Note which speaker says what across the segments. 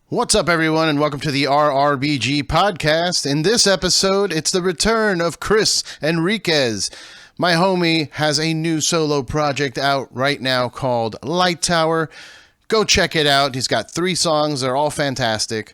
Speaker 1: What's up, everyone, and welcome to the RRBG podcast. In this episode, it's the return of Chris Enriquez. My homie has a new solo project out right now called Light Tower. Go check it out. He's got 3 songs. They're all fantastic.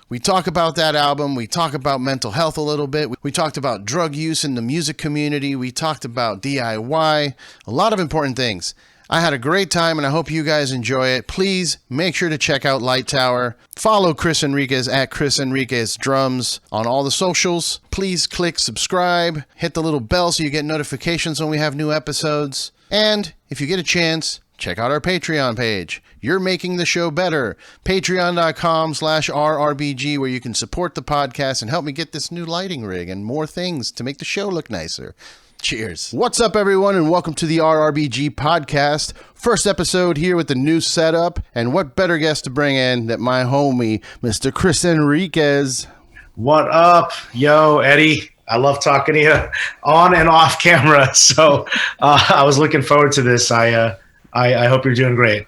Speaker 1: We talk about that album. We talk about mental health a little bit. We talked about drug use in the music community. We talked about DIY, a lot of important things. I had a great time, and I hope you guys enjoy it. Please make sure to check out Light Tower. Follow Chris Enriquez at Chris Enriquez Drums on all the socials. Please click subscribe. Hit the little bell so you get notifications when we have new episodes. And if you get a chance, check out our Patreon page. You're making the show better. Patreon.com/RRBG, where you can support the podcast and help me get this new lighting rig and more things to make the show look nicer. Cheers. What's up, everyone, and welcome to the RRBG podcast. First episode here with the new setup, and what better guest to bring in than my homie, Mr. Chris Enriquez.
Speaker 2: What up, yo, Eddie? I love talking to you on and off camera, so I was looking forward to this. I hope you're doing great.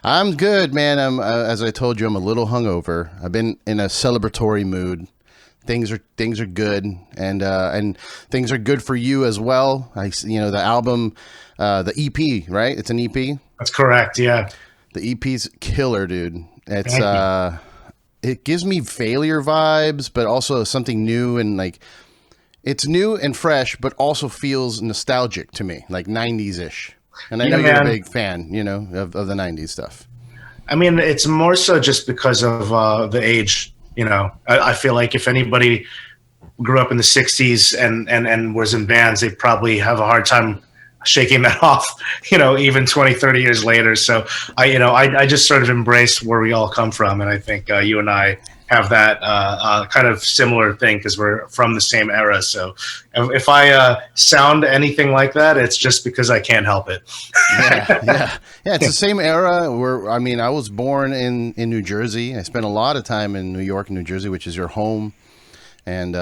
Speaker 1: I'm good, man. As I told you, I'm a little hungover. I've been in a celebratory mood. Things are good, and things are good for you as well. The album, the EP, right? It's an EP.
Speaker 2: That's correct. Yeah,
Speaker 1: the EP's killer, dude. It's it gives me failure vibes, but also something new, and like it's new and fresh, but also feels nostalgic to me, like 90s ish. And I know you're a big fan, of the 90s stuff.
Speaker 2: I mean, it's more so just because of the age. I feel like if anybody grew up in the 60s and was in bands, they probably have a hard time shaking that off, even 20, 30 years later. So I just sort of embrace where we all come from. And I think you and I have that kind of similar thing because we're from the same era. So if I sound anything like that, it's just because I can't help it.
Speaker 1: Yeah. It's the same era I was born in New Jersey. I spent a lot of time in New York and New Jersey, which is your home. And,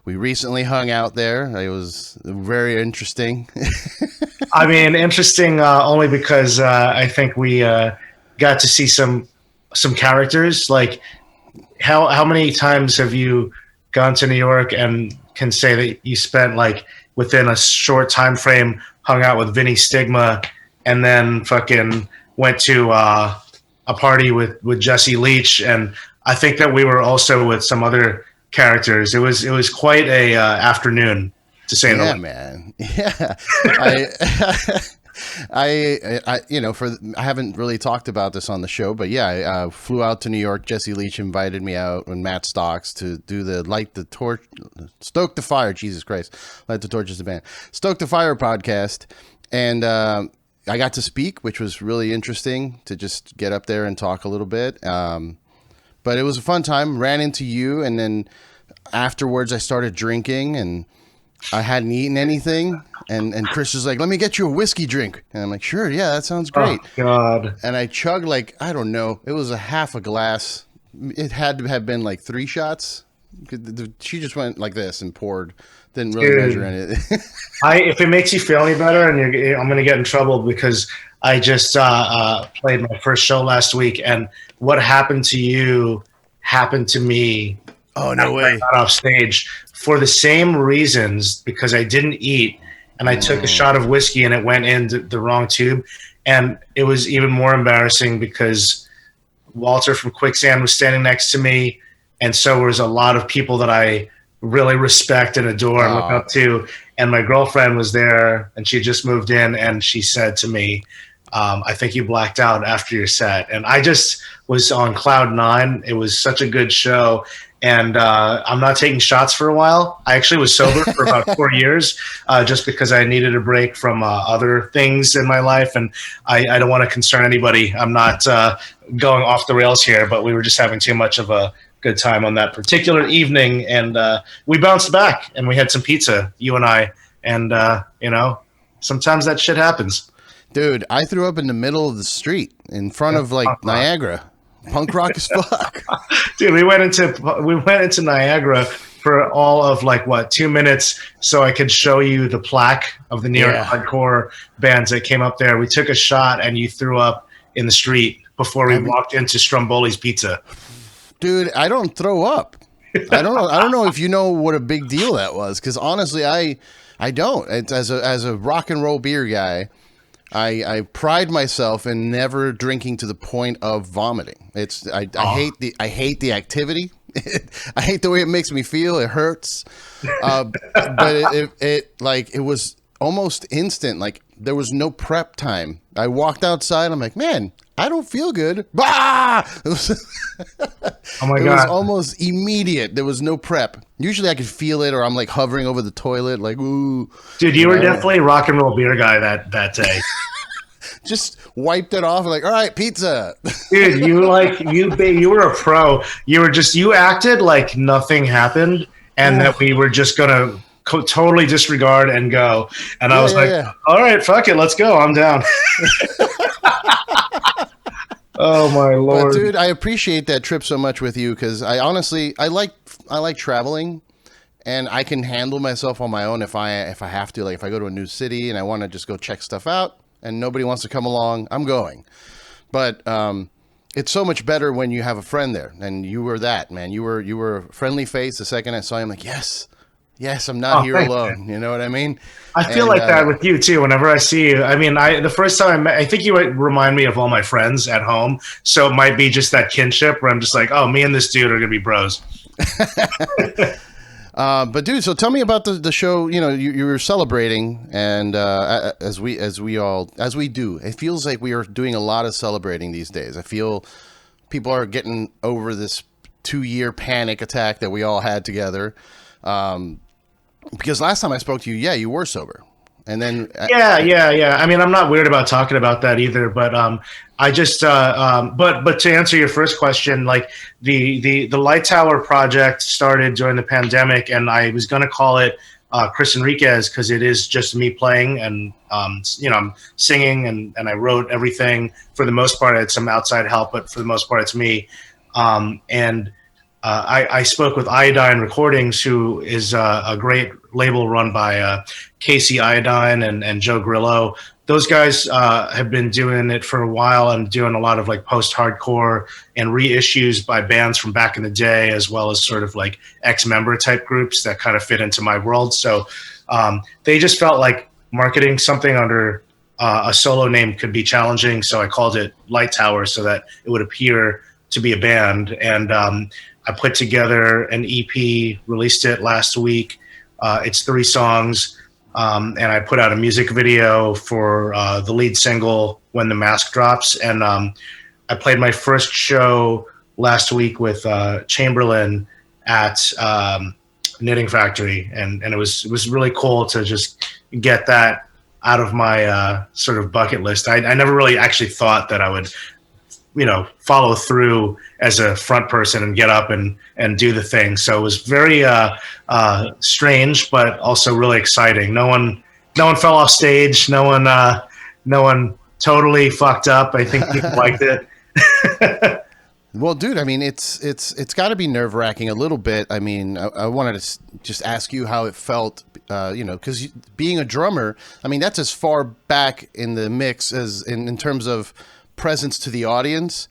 Speaker 1: we recently hung out there. It was very interesting.
Speaker 2: I mean, interesting only because I think we got to see some characters. Like, how many times have you gone to New York and can say that you spent like within a short time frame hung out with Vinny Stigma and then fucking went to a party with Jesse Leach? And I think that we were also with some other characters. It was quite a afternoon, to say the least.
Speaker 1: Man. Yeah. I haven't really talked about this on the show, but yeah, I flew out to New York. Jesse Leach invited me out and Matt Stocks to do the Stoke the Fire. Jesus Christ. Light the Torch is the band. Stoke the Fire podcast. And, I got to speak, which was really interesting to just get up there and talk a little bit. But it was a fun time. Ran into you. And then afterwards I started drinking and I hadn't eaten anything, and Chris was like, "Let me get you a whiskey drink." And I'm like, "Sure, yeah, that sounds great."
Speaker 2: Oh, God.
Speaker 1: And I chugged I don't know, it was a half a glass. It had to have been like 3 shots. She just went like this and poured. Didn't really measure anything.
Speaker 2: If it makes you feel any better, and I'm going to get in trouble because I just played my first show last week, and what happened to you happened to me.
Speaker 1: Oh, no way.
Speaker 2: I got off stage for the same reasons, because I didn't eat and I took a shot of whiskey and it went into the wrong tube. And it was even more embarrassing because Walter from Quicksand was standing next to me. And so was a lot of people that I really respect and adore and look up to. And my girlfriend was there and she just moved in and she said to me, I think you blacked out after your set. And I just was on cloud 9. It was such a good show. And I'm not taking shots for a while. I actually was sober for about 4 years just because I needed a break from other things in my life. And I don't want to concern anybody. I'm not going off the rails here, but we were just having too much of a good time on that particular evening. And we bounced back and we had some pizza, you and I. And, sometimes that shit happens.
Speaker 1: Dude, I threw up in the middle of the street in front of Niagara. Punk rock as fuck.
Speaker 2: Dude, we went into Niagara for all of 2 minutes so I could show you the plaque of the New York hardcore bands that came up there. We took a shot and you threw up in the street. before we walked into Stromboli's Pizza.
Speaker 1: Dude, I don't throw up. I don't know if you know what a big deal that was, because honestly, I don't. It's, as a rock and roll beer guy, I pride myself in never drinking to the point of vomiting. I hate the activity. I hate the way it makes me feel. It hurts. But it was almost instant. Like, there was no prep time. I walked outside. I'm like, man, I don't feel good. Bah! It was almost immediate. There was no prep. Usually I could feel it, or I'm like hovering over the toilet, like, ooh.
Speaker 2: Dude, you were definitely a rock and roll beer guy that day.
Speaker 1: Just wiped it off, like, all right, pizza.
Speaker 2: Dude, you were a pro. You acted like nothing happened, and that we were just gonna totally disregard and go. And I was all right, fuck it, let's go. I'm down. Oh my Lord.
Speaker 1: But dude, I appreciate that trip so much with you, because I honestly I like traveling, and I can handle myself on my own if I have to. Like, if I go to a new city and I want to just go check stuff out and nobody wants to come along, I'm going. But it's so much better when you have a friend there, and you were that, man. You were a friendly face. The second I saw you, I'm like, yes, I'm not here alone. You know what I mean?
Speaker 2: I feel like that with you too. Whenever I see you, I mean, the first time I think you remind me of all my friends at home. So it might be just that kinship where I'm just like, oh, me and this dude are gonna be bros.
Speaker 1: But dude, so tell me about the show. You know, you were celebrating, and as we do, it feels like we are doing a lot of celebrating these days. I feel people are getting over this 2-year panic attack that we all had together. Because last time I spoke to you, you were sober, and then
Speaker 2: I mean, I'm not weird about talking about that either, but I just but to answer your first question, like the Light Tower project started during the pandemic, and I was going to call it Chris Enriquez, because it is just me playing, and I'm singing, and I wrote everything. For the most part, I had some outside help, but for the most part, it's me. I spoke with Iodine Recordings, who is a great label run by Casey Iodine and Joe Grillo. Those guys have been doing it for a while, and doing a lot of like post-hardcore and reissues by bands from back in the day, as well as sort of like ex-member type groups that kind of fit into my world. So they just felt like marketing something under a solo name could be challenging. So I called it Light Tower so that it would appear to be a band. And I put together an EP, released it last week. It's 3 songs. And I put out a music video for the lead single, When the Mask Drops. And I played my first show last week with Chamberlain at Knitting Factory. And it was really cool to just get that out of my sort of bucket list. I never really actually thought that I would, follow through as a front person and get up and do the thing. So it was very strange, but also really exciting. No one fell off stage. No one totally fucked up. I think people liked it.
Speaker 1: Well, dude, I mean, it's got to be nerve-wracking a little bit. I mean, I wanted to just ask you how it felt, because being a drummer, I mean, that's as far back in the mix as in terms of presence to the audience.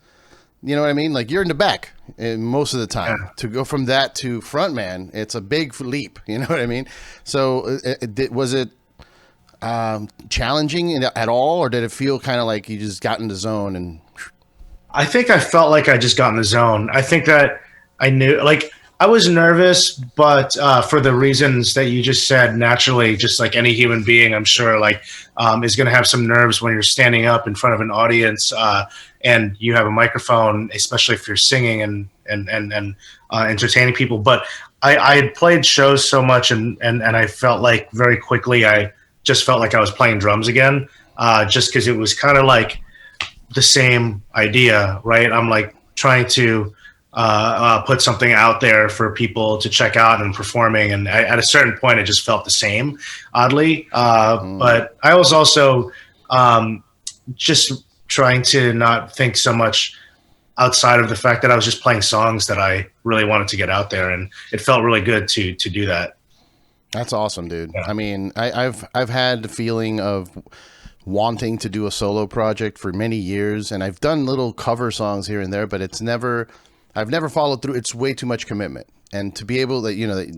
Speaker 1: You know what I mean? Like, you're in the back most of the time. Yeah. To go from that to frontman, it's a big leap. You know what I mean? So was it challenging at all, or did it feel kind of like you just got in the zone? And
Speaker 2: I think I felt like I just got in the zone. I think that I knew, like, I was nervous, but for the reasons that you just said, naturally, just like any human being, I'm sure, like, is going to have some nerves when you're standing up in front of an audience and you have a microphone, especially if you're singing and entertaining people. But I had played shows so much, and I felt like very quickly I just felt like I was playing drums again, just because it was kind of like the same idea, right? I'm like trying to put something out there for people to check out and performing. And at a certain point, it just felt the same, oddly. But I was also just trying to not think so much outside of the fact that I was just playing songs that I really wanted to get out there. And it felt really good to do that.
Speaker 1: That's awesome, dude. Yeah. I mean, I've had the feeling of wanting to do a solo project for many years, and I've done little cover songs here and there, but I've never followed through. It's way too much commitment. And to be able to,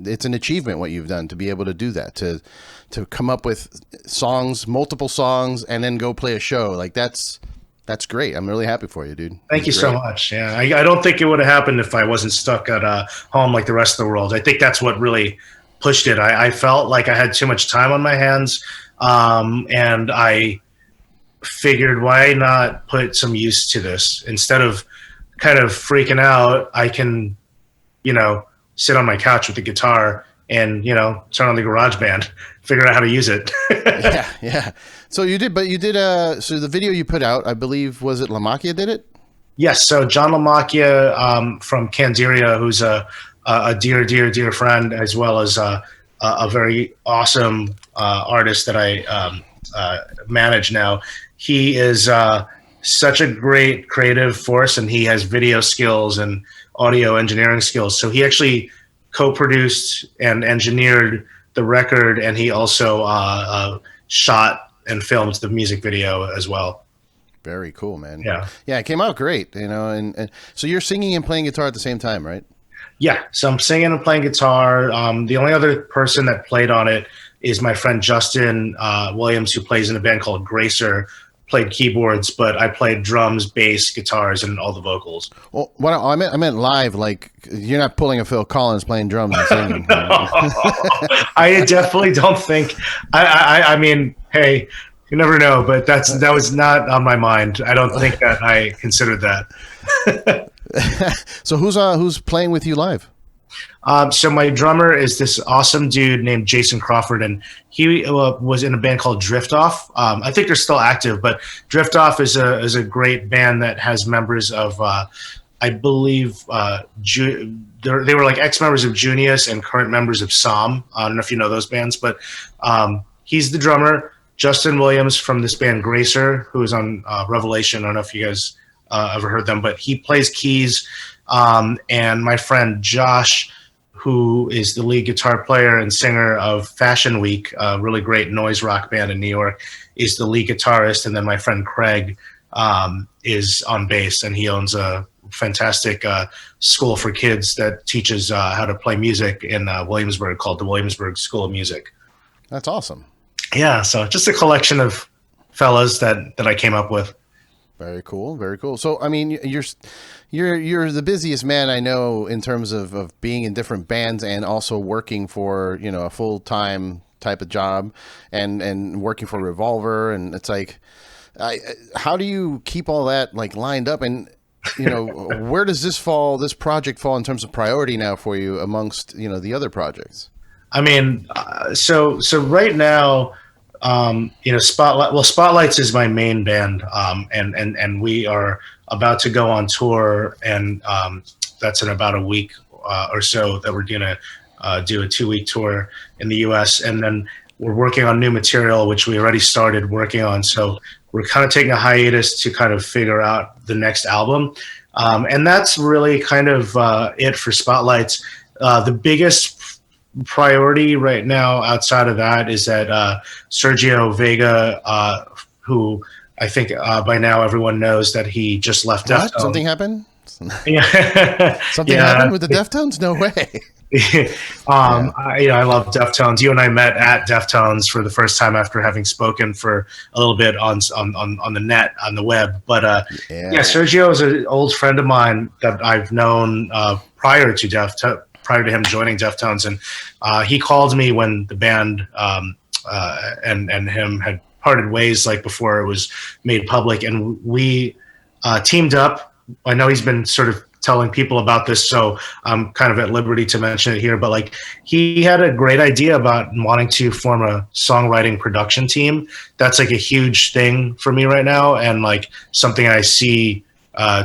Speaker 1: it's an achievement what you've done to be able to do that, to come up with songs, multiple songs, and then go play a show. Like that's great. I'm really happy for you, dude.
Speaker 2: Thank you so much. Yeah, I don't think it would have happened if I wasn't stuck at home like the rest of the world. I think that's what really pushed it. I felt like I had too much time on my hands, and I figured, why not put some use to this? Instead of kind of freaking out, I can, sit on my couch with the guitar and, turn on the GarageBand, figure out how to use it.
Speaker 1: Yeah. So you did, so the video you put out, I believe, was it Lamacchia did it?
Speaker 2: Yes. So John Lamacchia from Candiria, who's a dear friend, as well as a very awesome artist that I manage now. He is such a great creative force, and he has video skills and audio engineering skills. So he actually co-produced and engineered the record, and he also shot and filmed the music video as well.
Speaker 1: Very cool, man.
Speaker 2: Yeah,
Speaker 1: it came out great. And so you're singing and playing guitar at the same time, right?
Speaker 2: Yeah, so I'm singing and playing guitar. The only other person that played on it is my friend Justin Williams, who plays in a band called Gracer. Played keyboards, but I played drums, bass, guitars, and all the vocals.
Speaker 1: Well, I meant live. Like, you're not pulling a Phil Collins playing drums and singing.
Speaker 2: I definitely don't think. I mean, hey, you never know, but that was not on my mind. I don't think that I considered that.
Speaker 1: So who's playing with you live?
Speaker 2: So my drummer is this awesome dude named Jason Crawford, and he was in a band called Drift Off. I think they're still active, but Drift Off is a great band that has members of, I believe, they were like ex-members of Junius and current members of Psalm. I don't know if you know those bands, but he's the drummer. Justin Williams from this band Gracer, who is on Revelation. I don't know if you guys ever heard them, but he plays keys. And my friend Josh, who is the lead guitar player and singer of Fashion Week, a really great noise rock band in New York, is the lead guitarist. And then my friend Craig is on bass, and he owns a fantastic school for kids that teaches how to play music in Williamsburg called the Williamsburg School of Music.
Speaker 1: That's awesome.
Speaker 2: Yeah, so just a collection of fellas that I came up with.
Speaker 1: Very cool. Very cool. So, I mean, you're the busiest man I know in terms of being in different bands and also working for, a full-time type of job and working for Revolver. And it's like, how do you keep all that like lined up? And, where does this project fall in terms of priority now for you amongst, the other projects?
Speaker 2: I mean, so right now, Spotlights is my main band, and we are about to go on tour, and that's in about a week or so that we're gonna do a 2-week tour in the U.S. And then we're working on new material, which we already started working on. So we're kind of taking a hiatus to kind of figure out the next album, and that's really kind of it for Spotlights. The biggest priority right now outside of that is that Sergio Vega, who I think by now everyone knows that he just left Deftones.
Speaker 1: Something happened?
Speaker 2: Yeah.
Speaker 1: Something happened with the Deftones? No way.
Speaker 2: I love Deftones. You and I met at Deftones for the first time after having spoken for a little bit on the net, on the web. But Sergio is an old friend of mine that I've known prior to him joining Deftones, and he called me when the band and him had parted ways, like before it was made public, and we teamed up. I know he's been sort of telling people about this, so I'm kind of at liberty to mention it here, but like he had a great idea about wanting to form a songwriting production team. That's like a huge thing for me right now, and like something I see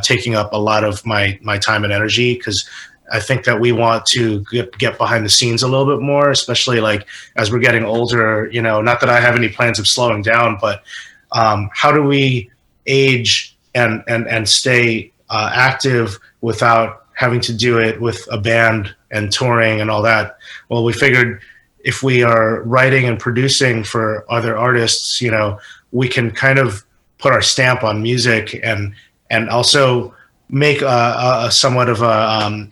Speaker 2: taking up a lot of my time and energy, because I think that we want to get behind the scenes a little bit more, especially like as we're getting older, not that I have any plans of slowing down, but how do we age and stay active without having to do it with a band and touring and all that? Well, we figured if we are writing and producing for other artists, we can kind of put our stamp on music and also make a somewhat of a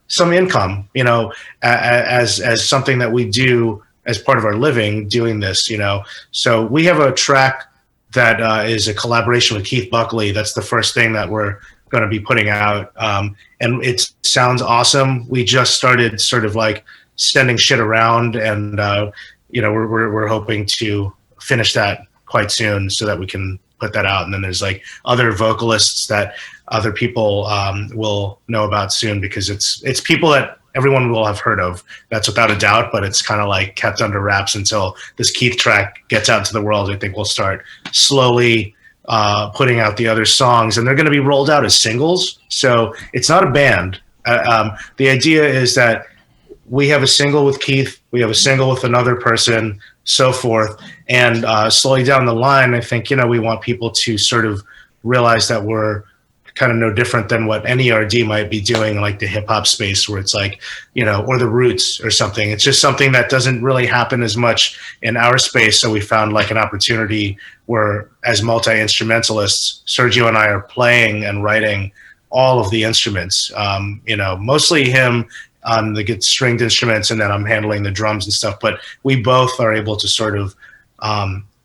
Speaker 2: some income, as something that we do as part of our living doing this, So we have a track that is a collaboration with Keith Buckley. That's the first thing that we're going to be putting out. And it sounds awesome. We just started sort of like sending shit around, and, we're hoping to finish that quite soon so that we can put that out. And then there's like other vocalists that other people will know about soon, because it's people that everyone will have heard of. That's without a doubt, but it's kind of like kept under wraps until this Keith track gets out to the world. I think we'll start slowly putting out the other songs, and they're going to be rolled out as singles. So it's not a band. The idea is that we have a single with Keith, we have a single with another person, so forth. And slowly down the line, I think, we want people to sort of realize that we're kind of no different than what NERD might be doing, like the hip hop space, where it's like, or the Roots or something. It's just something that doesn't really happen as much in our space. So we found like an opportunity where, as multi-instrumentalists, Sergio and I are playing and writing all of the instruments, mostly him on the stringed instruments, and then I'm handling the drums and stuff. But we both are able to sort of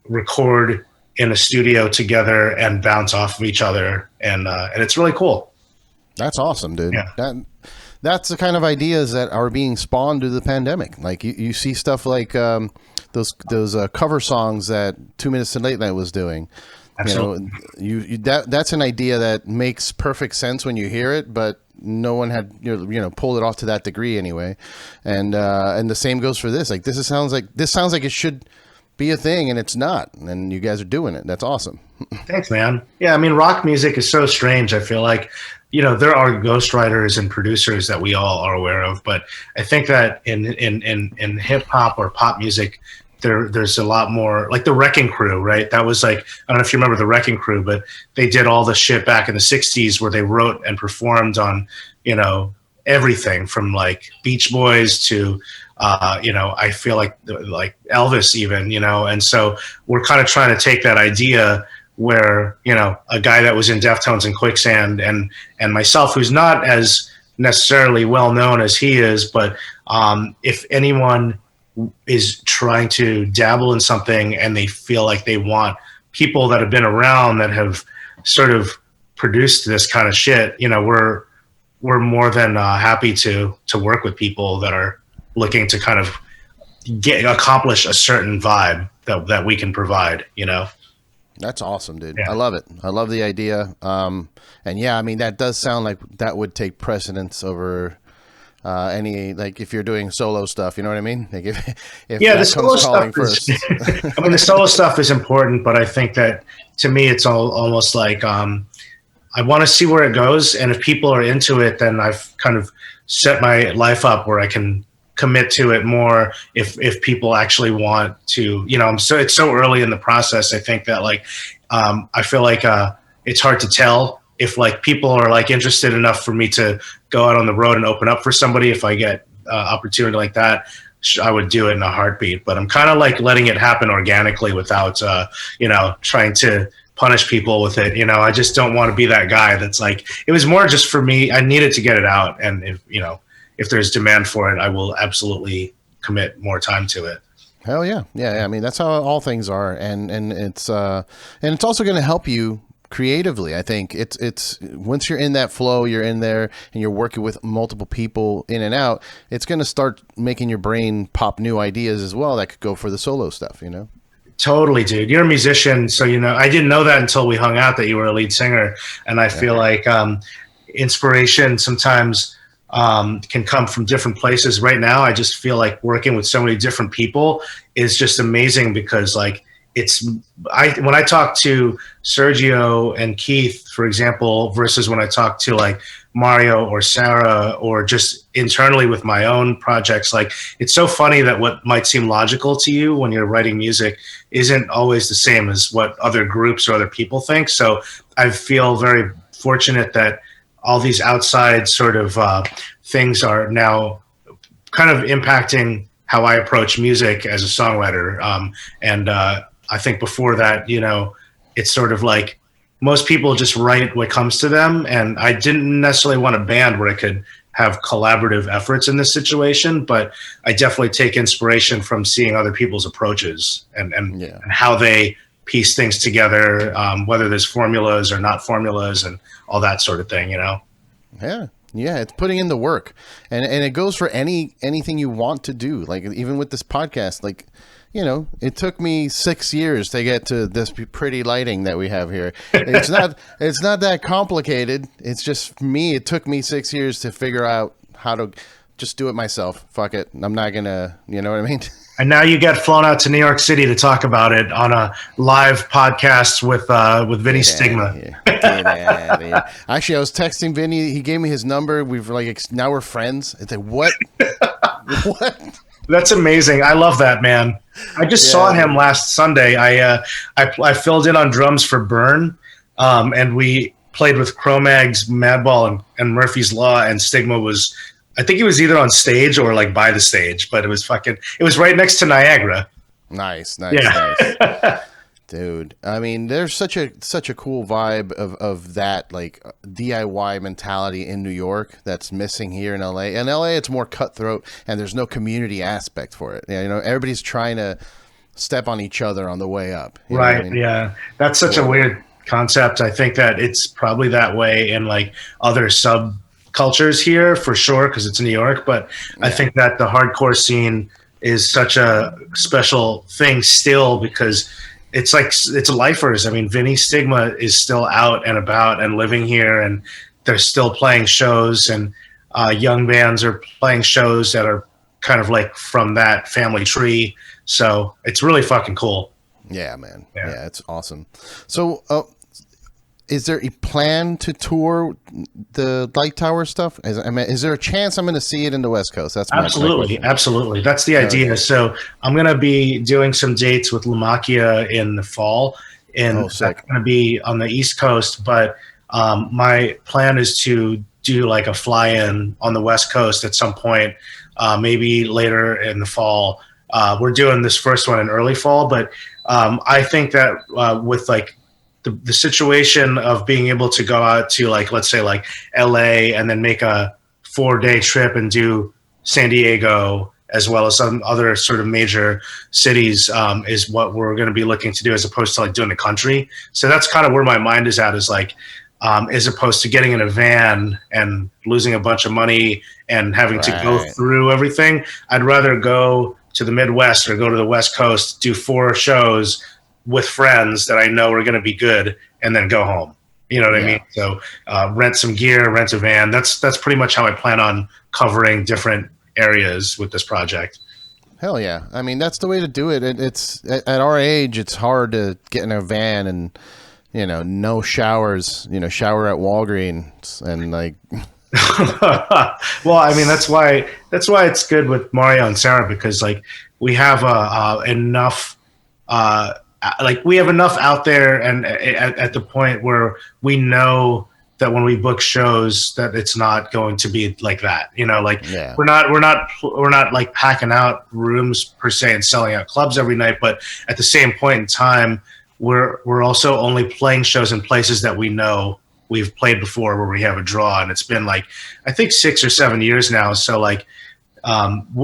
Speaker 2: record in a studio together and bounce off of each other, and it's really cool.
Speaker 1: That's awesome, dude.
Speaker 2: Yeah.
Speaker 1: That's the kind of ideas that are being spawned due to the pandemic. Like you see stuff like those cover songs that 2 Minutes to Late Night was doing.
Speaker 2: Absolutely.
Speaker 1: That's an idea that makes perfect sense when you hear it, but no one had pulled it off to that degree anyway. And the same goes for this. Like this sounds like it should be a thing, and it's not, and you guys are doing it. That's awesome.
Speaker 2: Thanks, man. Yeah, I mean, rock music is so strange. I feel like there are ghostwriters and producers that we all are aware of, but I think that in hip hop or pop music, there's a lot more, like the Wrecking Crew, right? That was like, I don't know if you remember the Wrecking Crew, but they did all the shit back in the 60s where they wrote and performed on everything from like Beach Boys to I feel like Elvis even, and so we're kind of trying to take that idea where, a guy that was in Deftones and Quicksand and myself, who's not as necessarily well known as he is, but if anyone is trying to dabble in something and they feel like they want people that have been around that have sort of produced this kind of shit, we're more than happy to work with people that are looking to kind of accomplish a certain vibe that we can provide,
Speaker 1: That's awesome, dude.
Speaker 2: Yeah.
Speaker 1: I love it. I love the idea. And yeah, I mean, that does sound like that would take precedence over any, like if you're doing solo stuff, you know what I mean? Like if
Speaker 2: the solo stuff first. I mean, the solo stuff is important, but I think that to me, it's almost like, I want to see where it goes. And if people are into it, then I've kind of set my life up where I can commit to it more if people actually want to, it's so early in the process. I think that I feel like it's hard to tell if like people are like interested enough for me to go out on the road and open up for somebody. If I get opportunity like that, I would do it in a heartbeat, but I'm kind of like letting it happen organically without, trying to punish people with it. I just don't want to be that guy that's like, it was more just for me. I needed to get it out. And if there's demand for it, I will absolutely commit more time to it.
Speaker 1: Hell yeah. Yeah. I mean, that's how all things are. And it's also going to help you creatively. I think it's once you're in that flow, you're in there and you're working with multiple people in and out, it's going to start making your brain pop new ideas as well that could go for the solo stuff,
Speaker 2: Totally, dude. You're a musician, so I didn't know that until we hung out that you were a lead singer, and I feel like inspiration sometimes can come from different places. Right now, I just feel like working with so many different people is just amazing because like when I talk to Sergio and Keith, for example, versus when I talk to like Mario or Sarah or just internally with my own projects, like it's so funny that what might seem logical to you when you're writing music isn't always the same as what other groups or other people think. So I feel very fortunate that all these outside sort of things are now kind of impacting how I approach music as a songwriter. I think before that, it's sort of like most people just write what comes to them. And I didn't necessarily want a band where I could have collaborative efforts in this situation, but I definitely take inspiration from seeing other people's approaches and how they piece things together, whether there's formulas or not formulas and all that sort of thing,
Speaker 1: Yeah, it's putting in the work, and it goes for anything you want to do. Like even with this podcast, like, it took me 6 years to get to this pretty lighting that we have here. It's not that complicated. It's just me. It took me 6 years to figure out how to just do it myself. Fuck it. I'm not gonna, you know what I mean?
Speaker 2: And now you get flown out to New York City to talk about it on a live podcast with Vinny Stigma.
Speaker 1: Actually, I was texting Vinny. He gave me his number. Now we're friends. It's like, what? What?
Speaker 2: That's amazing. I love that, man. I just saw him last Sunday. I filled in on drums for Burn, and we played with Cro-Mags, Madball, and Murphy's Law, and Stigma was, I think he was either on stage or like by the stage, but it was right next to Niagara.
Speaker 1: Nice.
Speaker 2: Yeah.
Speaker 1: Dude, I mean, there's such a cool vibe of that, like, DIY mentality in New York that's missing here in LA. In LA, it's more cutthroat, and there's no community aspect for it. Everybody's trying to step on each other on the way up.
Speaker 2: Right. I mean? Yeah. That's such a weird concept. I think that it's probably that way in like other subcultures here for sure, because it's New York. But I think that the hardcore scene is such a special thing still, because it's lifers. I mean, Vinny Stigma is still out and about and living here, and they're still playing shows, and young bands are playing shows that are kind of like from that family tree. So it's really fucking cool.
Speaker 1: Yeah, man. Yeah, it's awesome. So, is there a plan to tour the Light Tower stuff? Is there a chance I'm going to see it in the West Coast? That's
Speaker 2: absolutely. That's the idea. Okay. So I'm going to be doing some dates with Lamachia in the fall, and that's going to be on the East Coast. But my plan is to do like a fly-in on the West Coast at some point, maybe later in the fall. We're doing this first one in early fall, but I think that with like the situation of being able to go out to like, let's say like LA and then make a 4-day trip and do San Diego as well as some other sort of major cities is what we're going to be looking to do, as opposed to like doing the country. So that's kind of where my mind is at, is like, as opposed to getting in a van and losing a bunch of money and having to go through everything. I'd rather go to the Midwest or go to the West Coast, do 4 shows with friends that I know are going to be good, and then go home. You know what I mean? So rent some gear, rent a van. That's pretty much how I plan on covering different areas with this project.
Speaker 1: Hell yeah. I mean, that's the way to do it. It's at our age, it's hard to get in a van and, no showers, shower at Walgreens and like.
Speaker 2: Well, I mean, that's why it's good with Mario and Sarah, because like we have enough we have enough out there, and at the point where we know that when we book shows that it's not going to be like that, we're not like packing out rooms per se and selling out clubs every night, but at the same point in time, we're also only playing shows in places that we know we've played before, where we have a draw. And it's been like, I think 6 or 7 years now. So like,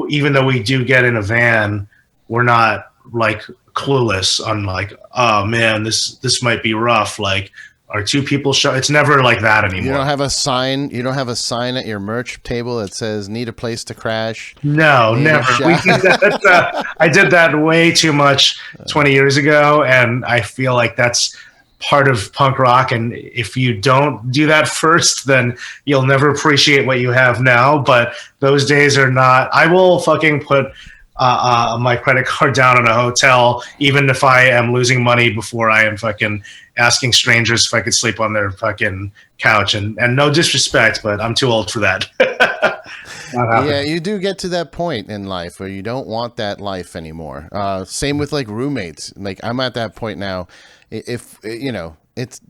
Speaker 2: even though we do get in a van, we're not like clueless on like, oh man, this might be rough. Like, are 2 people show? It's never like that anymore.
Speaker 1: You don't have a sign. You don't have a sign at your merch table that says "Need a place to crash."
Speaker 2: No, never. We did that. I did that way too much 20 years ago, and I feel like that's part of punk rock. And if you don't do that first, then you'll never appreciate what you have now. But those days are not. I will fucking put my credit card down on a hotel, even if I am losing money, before I am fucking asking strangers if I could sleep on their fucking couch. And no disrespect, but I'm too old for that.
Speaker 1: Yeah, you do get to that point in life where you don't want that life anymore. Same with like roommates. Like I'm at that point now. If it's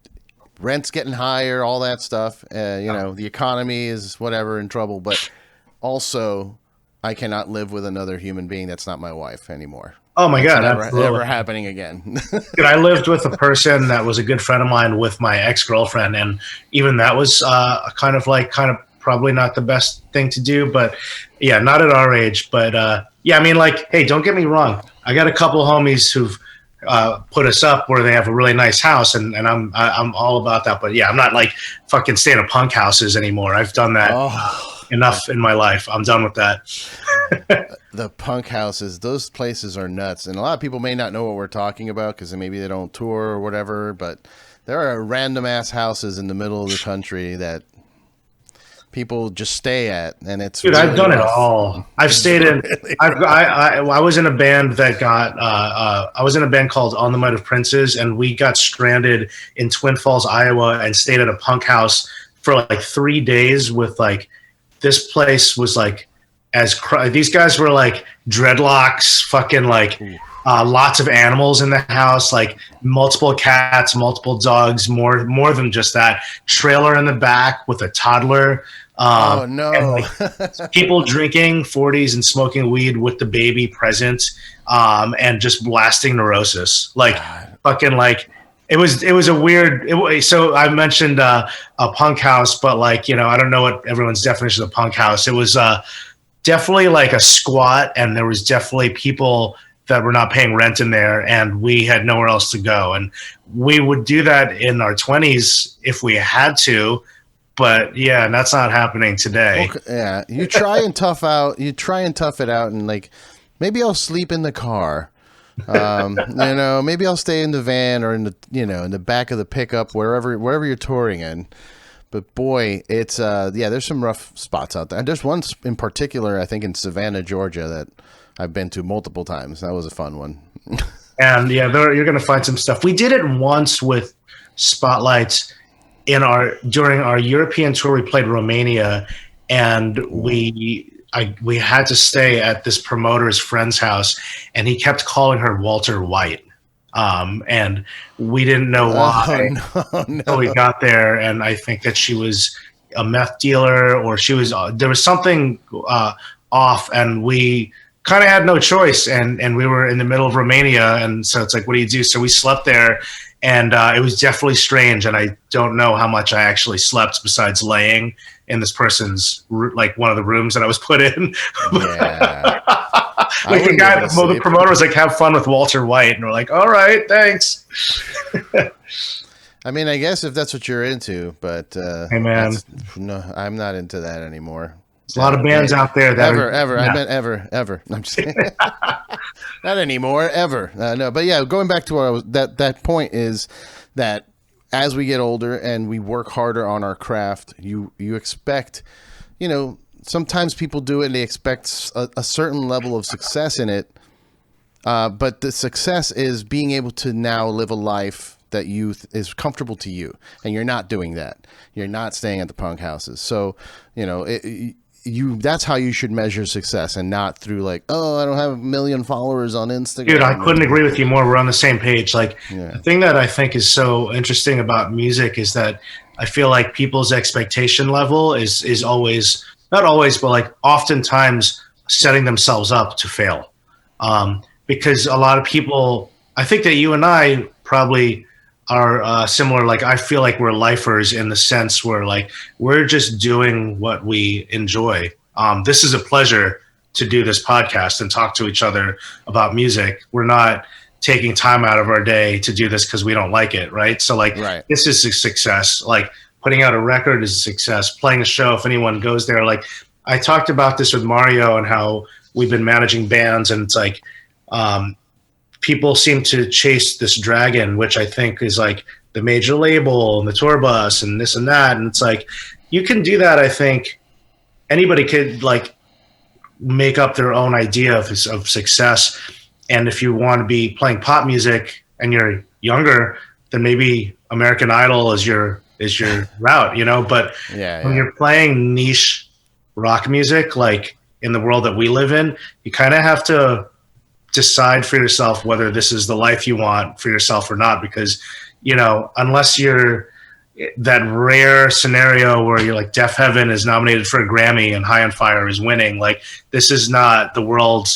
Speaker 1: rent's getting higher, all that stuff. The economy is whatever in trouble, but also I cannot live with another human being that's not my wife anymore.
Speaker 2: Oh my
Speaker 1: That's
Speaker 2: God,
Speaker 1: never
Speaker 2: absolutely.
Speaker 1: ever happening again.
Speaker 2: Dude, I lived with a person that was a good friend of mine with my ex-girlfriend, and even that was kind of probably not the best thing to do, but yeah, not at our age. But yeah, I mean, like, hey, don't get me wrong. I got a couple homies who've put us up where they have a really nice house, and I'm all about that. But yeah, I'm not like fucking staying at punk houses anymore. I've done that enough in my life. I'm done with that.
Speaker 1: The punk houses, those places are nuts, and a lot of people may not know what we're talking about because maybe they don't tour or whatever, but there are random ass houses in the middle of the country that people just stay at, and it's
Speaker 2: Dude,
Speaker 1: really
Speaker 2: I've done
Speaker 1: rough.
Speaker 2: it all. I've stayed in. I was in a band that got. I was in a band called On the Might of Princes, and we got stranded in Twin Falls, Iowa, and stayed at a punk house for like 3 days. With like, this place was like, these guys were like dreadlocks, fucking like. Lots of animals in the house, like multiple cats, multiple dogs, more than just that. Trailer in the back with a toddler.
Speaker 1: Oh no!
Speaker 2: And like, people drinking 40s and smoking weed with the baby present, and just blasting Neurosis. Like
Speaker 1: God.
Speaker 2: fucking like it was a weird. So I mentioned a punk house, but like, you know, I don't know what everyone's definition of punk house. It was definitely like a squat, and there was definitely people that were not paying rent in there, and we had nowhere else to go. And we would do that in our 20s if we had to, but yeah, that's not happening today.
Speaker 1: Okay, yeah, you try and tough it out, and like, maybe I'll sleep in the car. You know, maybe I'll stay in the van or in the, you know, in the back of the pickup, wherever you're touring in. But boy, it's yeah, there's some rough spots out there. And there's one in particular, I think, in Savannah, Georgia, that I've been to multiple times. That was a fun one.
Speaker 2: And yeah, you're going to find some stuff. We did it once with Spotlights during our European tour. We played Romania, and we had to stay at this promoter's friend's house, and he kept calling her Walter White. And we didn't know why until we got there. And I think that she was a meth dealer, or there was something off, and we kind of had no choice, and we were in the middle of Romania, and so it's like, what do you do? So we slept there, and it was definitely strange, and I don't know how much I actually slept besides laying in this person's, like, one of the rooms that I was put in.
Speaker 1: Yeah.
Speaker 2: Like the promoter was like, have fun with Walter White, and we're like, all right, thanks.
Speaker 1: I mean, I guess if that's what you're into, but
Speaker 2: hey man,
Speaker 1: no, I'm not into that anymore.
Speaker 2: There's a lot of bands out there that
Speaker 1: ever.
Speaker 2: Yeah.
Speaker 1: I meant ever. I'm just kidding. Not anymore. Ever. No, but yeah, going back to what that point is that as we get older and we work harder on our craft, you expect, you know, sometimes people do it and they expect a certain level of success in it. But the success is being able to now live a life that is comfortable to you, and you're not doing that. You're not staying at the punk houses. So, you know, that's how you should measure success, and not through like, oh, I don't have 1 million followers on Instagram.
Speaker 2: Dude, I couldn't agree with you more. We're on the same page. Like, The thing that I think is so interesting about music is that I feel like people's expectation level is always, not always, but like oftentimes setting themselves up to fail. Because a lot of people, I think that you and I probably are similar. Like, I feel like we're lifers in the sense where, like, we're just doing what we enjoy. This is a pleasure to do this podcast and talk to each other about music. We're not taking time out of our day to do this because we don't like it, right? So, like, This is a success. Like, putting out a record is a success. Playing a show, if anyone goes there. Like, I talked about this with Mario and how we've been managing bands, and it's like, people seem to chase this dragon, which I think is like the major label and the tour bus and this and that. And it's like, you can do that. I think anybody could like make up their own idea of success. And if you want to be playing pop music and you're younger, then maybe American Idol is your route, you know? But when you're playing niche rock music, like in the world that we live in, you kind of have to decide for yourself whether this is the life you want for yourself or not, because, you know, unless you're that rare scenario where you're like Def Heaven is nominated for a Grammy and High on Fire is winning, like, this is not the world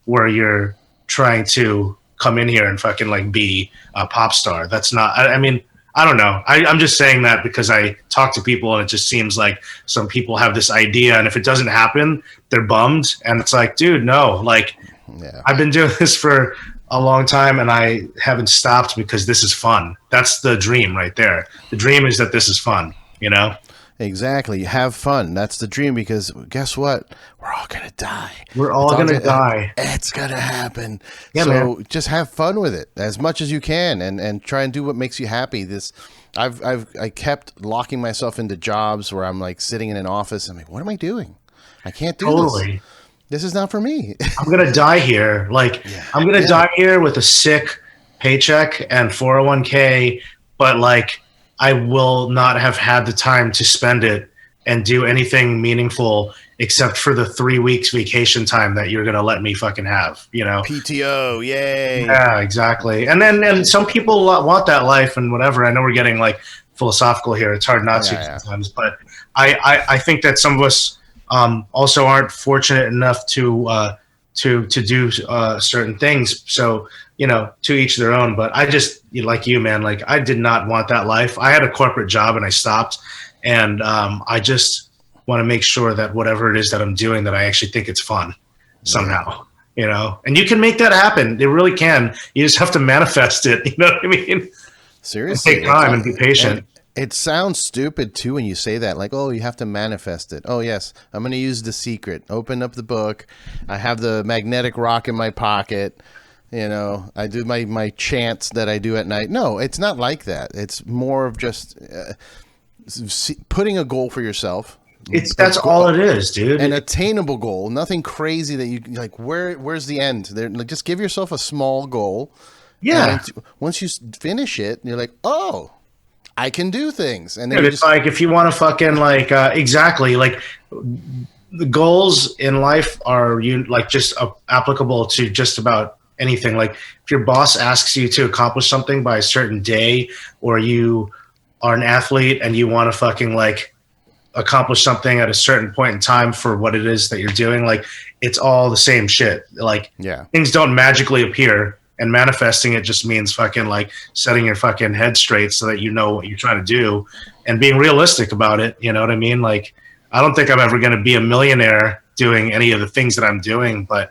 Speaker 2: where you're trying to come in here and fucking like be a pop star. That's not, I mean, I don't know. I'm just saying that because I talk to people and it just seems like some people have this idea, and if it doesn't happen, they're bummed. And it's like, dude, no, like I've been doing this for a long time and I haven't stopped because this is fun. That's the dream right there. The dream is that this is fun, you know?
Speaker 1: Exactly. Have fun. That's the dream, because guess what? We're all going to die.
Speaker 2: We're all going to die.
Speaker 1: It's going to happen.
Speaker 2: Yeah,
Speaker 1: so
Speaker 2: man.
Speaker 1: Just have fun with it as much as you can, and try and do what makes you happy. I kept locking myself into jobs where I'm like sitting in an office. I'm like, what am I doing? I can't do this. This is not for me.
Speaker 2: I'm going to die here. Like, I'm going to die here with a sick paycheck and 401k, but like, I will not have had the time to spend it and do anything meaningful except for the 3 weeks vacation time that you're going to let me fucking have, you know?
Speaker 1: PTO, yay.
Speaker 2: Yeah, exactly. And some people want that life and whatever. I know we're getting like philosophical here. It's hard not to sometimes, but I think that some of us also aren't fortunate enough to do certain things. So, you know, to each their own. But I just, like you, man, like I did not want that life. I had a corporate job and I stopped. And I just want to make sure that whatever it is that I'm doing, that I actually think it's fun somehow, you know? And you can make that happen. It really can. You just have to manifest it. You know what I mean?
Speaker 1: Seriously.
Speaker 2: And take time and be patient.
Speaker 1: It sounds stupid too when you say that, like, oh, you have to manifest it. Oh yes, I'm going to use The Secret. Open up the book. I have the magnetic rock in my pocket. You know, I do my chants that I do at night. No, it's not like that. It's more of just putting a goal for yourself.
Speaker 2: That's all it is, dude.
Speaker 1: An attainable goal, nothing crazy that you like. Where's the end? There, like, just give yourself a small goal.
Speaker 2: Yeah.
Speaker 1: And once you finish it, you're like, oh, I can do things. And then
Speaker 2: it's like, if you want to fucking like, exactly, like the goals in life are just applicable to just about anything. Like if your boss asks you to accomplish something by a certain day, or you are an athlete and you want to fucking like accomplish something at a certain point in time for what it is that you're doing, like it's all the same shit. Like things don't magically appear. And manifesting it just means fucking like setting your fucking head straight so that you know what you're trying to do and being realistic about it. You know what I mean? Like, I don't think I'm ever going to be a millionaire doing any of the things that I'm doing, but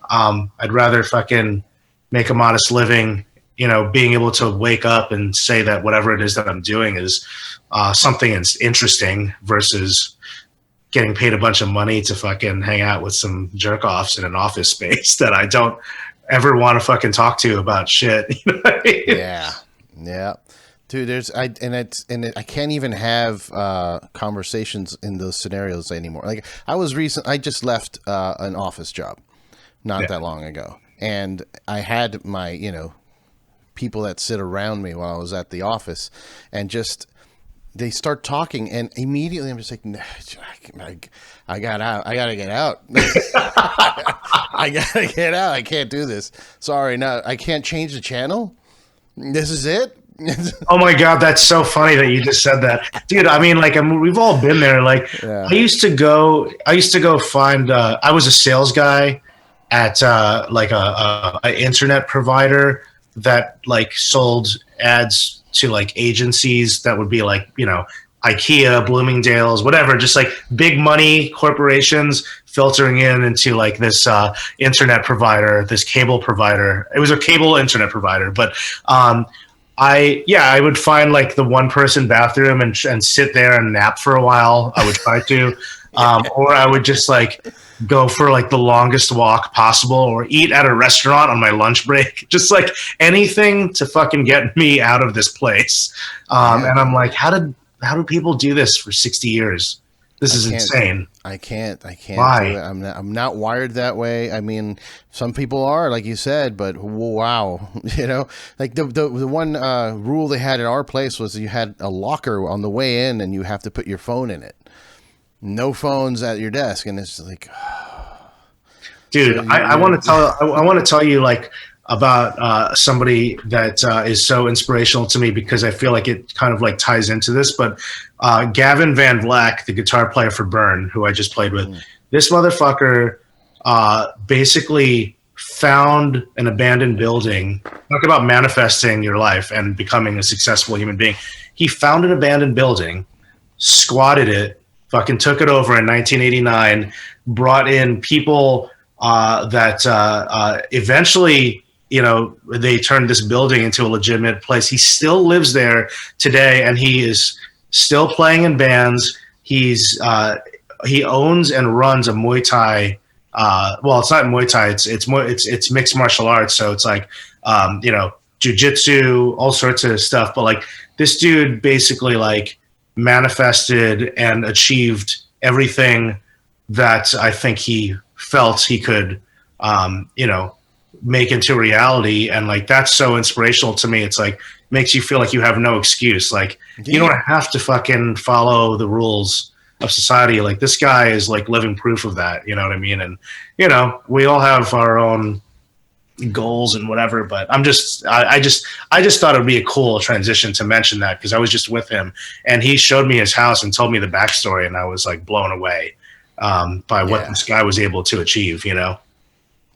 Speaker 2: I'd rather fucking make a modest living, you know, being able to wake up and say that whatever it is that I'm doing is something interesting versus getting paid a bunch of money to fucking hang out with some jerk offs in an office space that I don't ever want to fucking talk to about shit. You know what I mean?
Speaker 1: Yeah. Dude, I can't even have conversations in those scenarios anymore. Like I just left an office job not that long ago, and I had my, you know, people that sit around me while I was at the office, and just they start talking, and immediately I'm just like, nah, I got out. I gotta get out. I gotta get out. I can't do this. Sorry, no, I can't change the channel. This is it.
Speaker 2: Oh my God, that's so funny that you just said that, dude. I mean, like, we've all been there. Like, I used to go find. I was a sales guy at like a internet provider that like sold ads to like agencies that would be like, you know, IKEA, Bloomingdale's, whatever, just like big money corporations filtering into like this internet provider, this cable provider. It was a cable internet provider, but I would find like the one person bathroom and sit there and nap for a while. I would try to, or I would just like go for like the longest walk possible, or eat at a restaurant on my lunch break, just like anything to fucking get me out of this place. And I'm like, how do people do this for 60 years? This is insane. I can't.
Speaker 1: Why? Do it. I'm not wired that way. I mean, some people are, like you said, but wow, you know, like the one rule they had at our place was you had a locker on the way in, and you have to put your phone in it. No phones at your desk, and it's like,
Speaker 2: dude, so I want to tell you like about somebody that is so inspirational to me, because I feel like it kind of like ties into this. But Gavin Van Vleck, the guitar player for Burn, who I just played with, this motherfucker basically found an abandoned building. Talk about manifesting your life and becoming a successful human being. He found an abandoned building, squatted it, fucking took it over in 1989, brought in people that eventually, they turned this building into a legitimate place. He still lives there today, and he is still playing in bands. He owns and runs a Muay Thai. Well, it's not Muay Thai. It's mixed martial arts. So it's like, jiu-jitsu, all sorts of stuff. But like this dude basically like manifested and achieved everything that I think he felt he could, make into reality. And like, that's so inspirational to me. It's like, makes you feel like you have no excuse. Like you don't have to fucking follow the rules of society. Like this guy is like living proof of that. You know what I mean? And, we all have our own goals and whatever, but I just thought it would be a cool transition to mention that, because I was just with him and he showed me his house and told me the backstory, and I was like blown away by what this guy was able to achieve,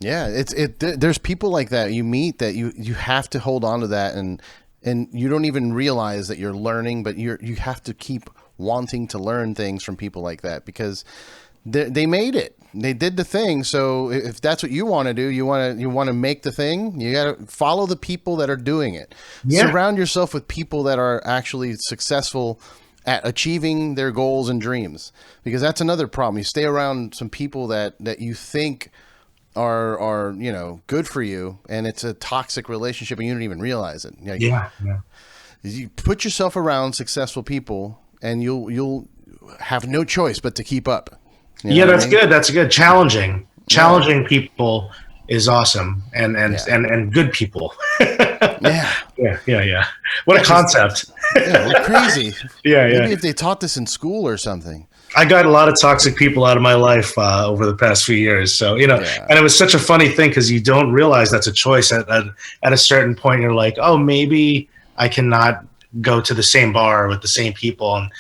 Speaker 1: Yeah, there's people like that you meet that you have to hold on to that, and you don't even realize that you're learning, but you have to keep wanting to learn things from people like that, because they made it. They did the thing. So if that's what you want to do, you want to make the thing, you got to follow the people that are doing it. Yeah. Surround yourself with people that are actually successful at achieving their goals and dreams, because that's another problem. You stay around some people that you think are good for you, and it's a toxic relationship and you don't even realize it. You put yourself around successful people and you'll have no choice but to keep up.
Speaker 2: That's good. That's good. Challenging people is awesome, and good people. Yeah. What a concept.
Speaker 1: We're crazy.
Speaker 2: Maybe
Speaker 1: if they taught this in school or something.
Speaker 2: I got a lot of toxic people out of my life over the past few years. So, and it was such a funny thing, because you don't realize that's a choice at a certain point. You're like, oh, maybe I cannot go to the same bar with the same people. And,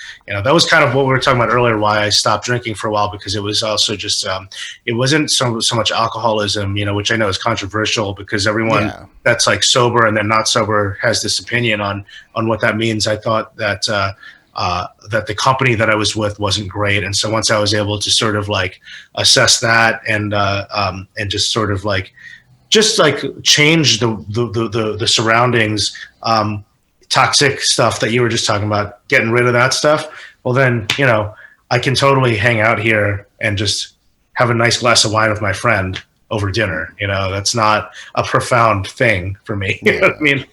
Speaker 2: that was kind of what we were talking about earlier, why I stopped drinking for a while, because it was also just, it wasn't so much alcoholism, which I know is controversial, because everyone that's like sober and then not sober has this opinion on what that means. I thought that, that the company that I was with wasn't great. And so once I was able to sort of like assess that and just sort of like, change the surroundings, toxic stuff that you were just talking about, getting rid of that stuff. Well, then, I can totally hang out here and just have a nice glass of wine with my friend over dinner. That's not a profound thing for me. You know what I mean?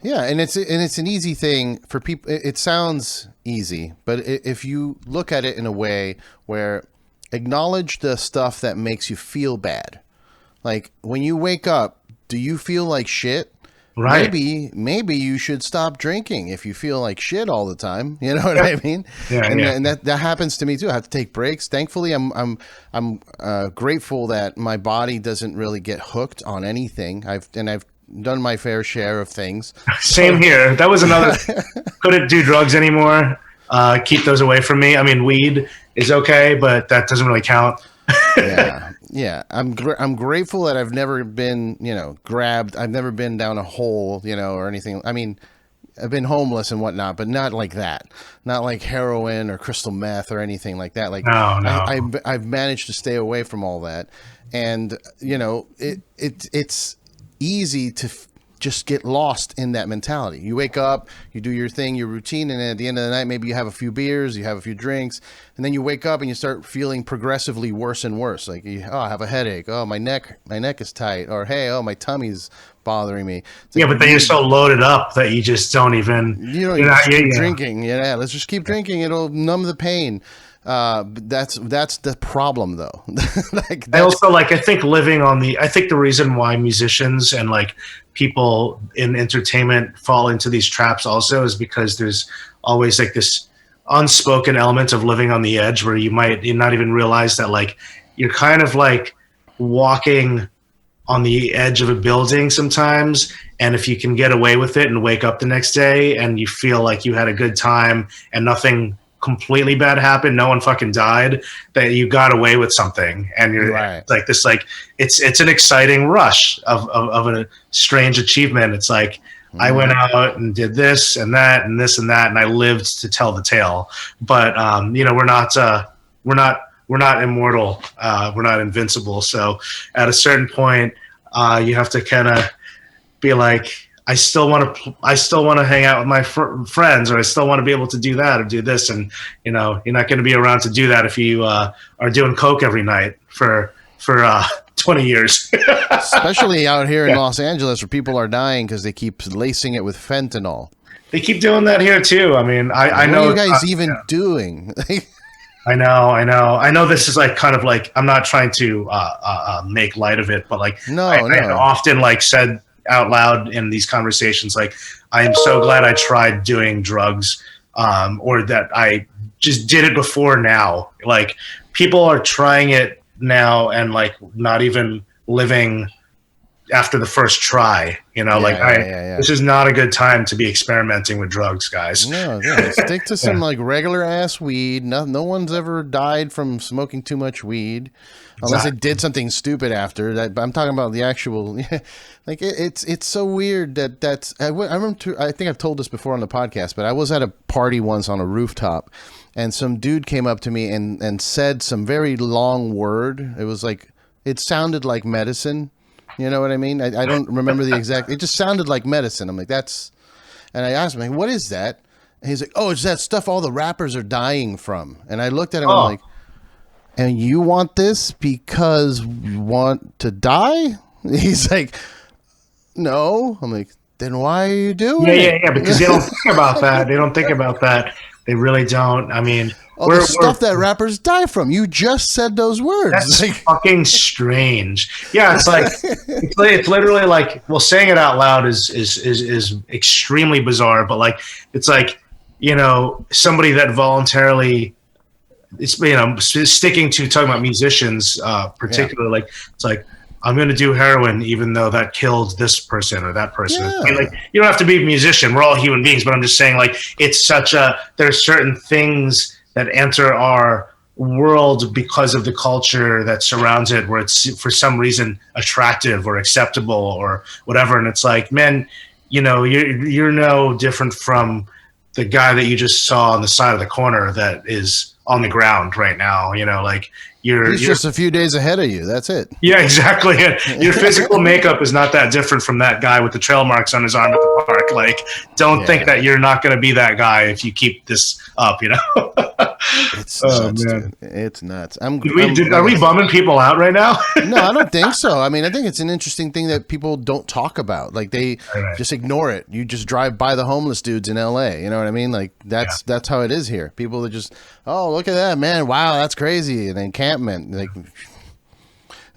Speaker 1: Yeah, and it's an easy thing for people. It sounds easy, but if you look at it in a way where acknowledge the stuff that makes you feel bad. Like when you wake up, do you feel like shit? Right. Maybe you should stop drinking if you feel like shit all the time. You know what I mean? And that happens to me too. I have to take breaks. Thankfully, I'm grateful that my body doesn't really get hooked on anything. I've done my fair share of things.
Speaker 2: Same here. That was another. Couldn't do drugs anymore. Keep those away from me. I mean, weed is okay, but that doesn't really count.
Speaker 1: Yeah. I'm grateful that I've never been, grabbed. I've never been down a hole, or anything. I mean, I've been homeless and whatnot, but not like that. Not like heroin or crystal meth or anything like that. Like, no. I've managed to stay away from all that, and it's easy to just get lost in that mentality. You wake up, you do your thing, your routine, and then at the end of the night, maybe you have a few beers, you have a few drinks, and then you wake up and you start feeling progressively worse and worse. Like, I have a headache. Oh, my neck is tight. Or, hey, my tummy's bothering me.
Speaker 2: But then you're so loaded up that you just don't even.
Speaker 1: You're keep drinking. Let's just keep drinking. It'll numb the pain. That's the problem, though.
Speaker 2: I think I think the reason why musicians and like people in entertainment fall into these traps also is because there's always like this unspoken element of living on the edge, where you might not even realize that like you're kind of like walking on the edge of a building sometimes, and if you can get away with it and wake up the next day and you feel like you had a good time and nothing completely bad happened, no one fucking died, that you got away with something, and you're
Speaker 1: Right.
Speaker 2: like this, like it's an exciting rush of a strange achievement. It's like I went out and did this and that and this and that, and I lived to tell the tale. But you know, we're not immortal, we're not invincible. So at a certain point, you have to kind of be like, I still want to hang out with my friends, or I still want to be able to do that or do this. And, you know, you're not going to be around to do that if you are doing coke every night for 20 years.
Speaker 1: Especially out here in Los Angeles, where people are dying because they keep lacing it with fentanyl.
Speaker 2: They keep doing that here too. I mean, I know.
Speaker 1: What are you guys even doing?
Speaker 2: I know this is like kind of like, I'm not trying to make light of it, but like I often like said out loud in these conversations, like, I am so glad I tried doing drugs, or that I just did it before now. Like, people are trying it now and like not even living after the first try, you know, this is not a good time to be experimenting with drugs, guys.
Speaker 1: No, stick to some like regular ass weed. No one's ever died from smoking too much weed, unless it did something stupid after that. But I'm talking about the actual, like it's so weird that's. I remember. I think I've told this before on the podcast, but I was at a party once on a rooftop, and some dude came up to me and said some very long word. It was like, it sounded like medicine. You know what I mean? I don't remember the exact. It just sounded like medicine. I'm like, that's. And I asked him, like, what is that? And he's like, oh, it's that stuff all the rappers are dying from. And I looked at him, I'm like, and you want this because you want to die? He's like, no. I'm like, then why are you doing it?
Speaker 2: Yeah, because they don't think about that. They don't think about that. They really don't. I mean,
Speaker 1: the stuff that rappers die from. You just said those words.
Speaker 2: That's like, fucking strange. Yeah, it's like it's literally like, well, saying it out loud is extremely bizarre. But like, it's like, you know, somebody that voluntarily, it's, you know, sticking to talking about musicians, particularly, like, it's like, I'm going to do heroin even though that killed this person or that person.
Speaker 1: Yeah.
Speaker 2: I mean, like, you don't have to be a musician. We're all human beings, but I'm just saying, like, it's such there's certain things that enter our world because of the culture that surrounds it, where it's for some reason attractive or acceptable or whatever. And it's like, man, you know, you're no different from the guy that you just saw on the side of the corner that is on the ground right now. You know, like,
Speaker 1: he's just a few days ahead of you. That's it.
Speaker 2: Yeah, exactly. Your physical makeup is not that different from that guy with the trail marks on his arm at the park. Like, don't think that you're not going to be that guy if you keep this up, you know?
Speaker 1: It's nuts, dude. It's nuts. Are
Speaker 2: we bumming people out right now?
Speaker 1: No, I don't think so. I mean, I think it's an interesting thing that people don't talk about. Like, they just ignore it. You just drive by the homeless dudes in LA. You know what I mean? Like, that's how it is here. People are just, oh, look at that, man. Wow, that's crazy. And encampment. Like,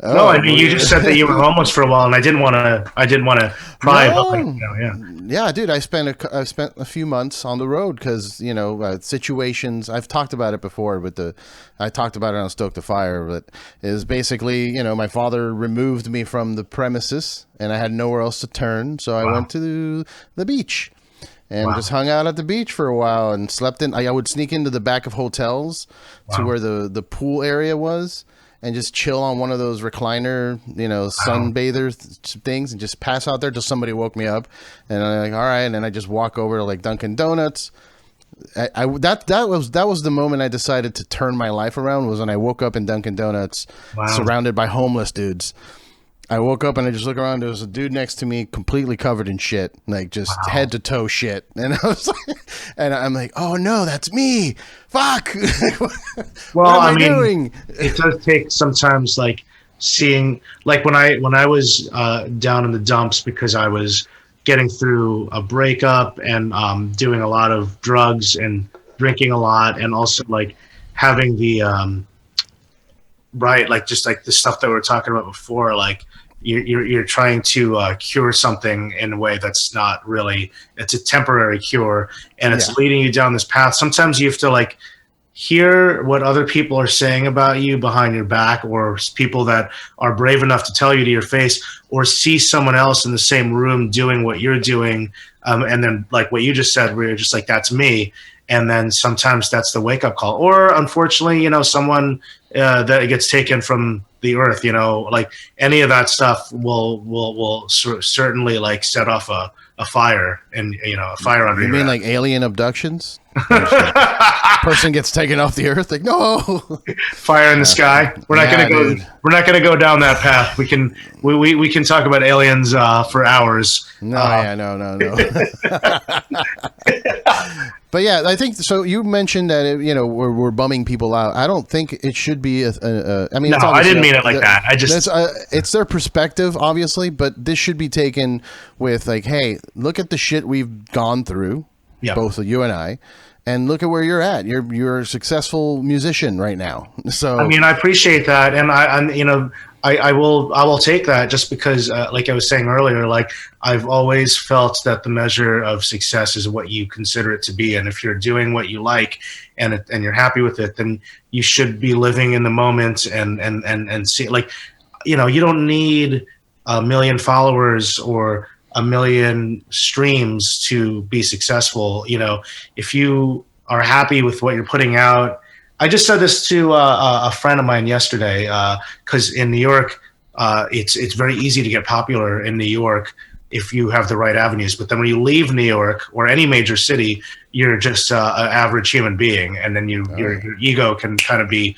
Speaker 2: no, I mean, you just said that you were homeless for a while, and I didn't want to pry.
Speaker 1: No.
Speaker 2: But, you know,
Speaker 1: yeah, dude. I spent a few months on the road because, you know, situations. I've talked about it before, I talked about it on Stoke the Fire. But it was basically, you know, my father removed me from the premises, and I had nowhere else to turn, so I went to the beach. And just hung out at the beach for a while and slept in. I would sneak into the back of hotels to where the pool area was, and just chill on one of those recliner, you know, sunbather things, and just pass out there till somebody woke me up. And I'm like, all right. And then I just walk over to like Dunkin' Donuts. That was the moment I decided to turn my life around, was when I woke up in Dunkin' Donuts, surrounded by homeless dudes. I woke up and I just look around. There was a dude next to me, completely covered in shit, like just head to toe shit. And I was like, and I'm like, oh no, that's me. Fuck.
Speaker 2: Well, I mean, doing? It does take sometimes, like, seeing, like, when I was down in the dumps because I was getting through a breakup and doing a lot of drugs and drinking a lot, and also like having the like just like the stuff that we were talking about before, like you're trying to cure something in a way that's not really, it's a temporary cure, and it's leading you down this path. Sometimes you have to like hear what other people are saying about you behind your back, or people that are brave enough to tell you to your face, or see someone else in the same room doing what you're doing, and then like what you just said, where you're just like, that's me. And then sometimes that's the wake up call. Or unfortunately, someone that gets taken from the earth, like any of that stuff will certainly like set off a fire, and a fire under
Speaker 1: you
Speaker 2: your
Speaker 1: mean
Speaker 2: ass.
Speaker 1: like alien abductions? Person gets taken off the earth, like, no.
Speaker 2: Fire in the sky. We're not gonna go.
Speaker 1: Dude.
Speaker 2: We're not gonna go down that path. We can talk about aliens for hours.
Speaker 1: No. But yeah, I think so. You mentioned that we're bumming people out. I don't think it should be. I mean,
Speaker 2: No, I didn't mean it like that. I just
Speaker 1: it's their perspective, obviously, but this should be taken with like, hey, look at the shit we've gone through, both of you and I, and look at where you're at. You're a successful musician right now. So
Speaker 2: I mean, I appreciate that, and I will take that, just because, like I was saying earlier, like I've always felt that the measure of success is what you consider it to be, and if you're doing what you like and you're happy with it, then you should be living in the moment and see, like, you don't need 1 million followers or 1 million streams to be successful. If you are happy with what you're putting out. I just said this to a friend of mine yesterday, because in New York, it's very easy to get popular in New York if you have the right avenues. But then when you leave New York or any major city, you're just an average human being, and then your ego can kind of be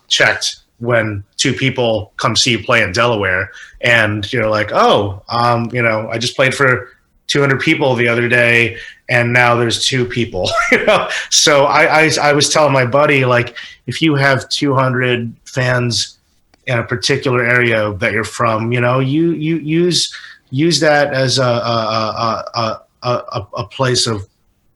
Speaker 2: checked when 2 people come see you play in Delaware, and you're like, I just played for 200 people the other day, and now there's 2 people. So I was telling my buddy, like, if you have 200 fans in a particular area that you're from, you use that as a place of,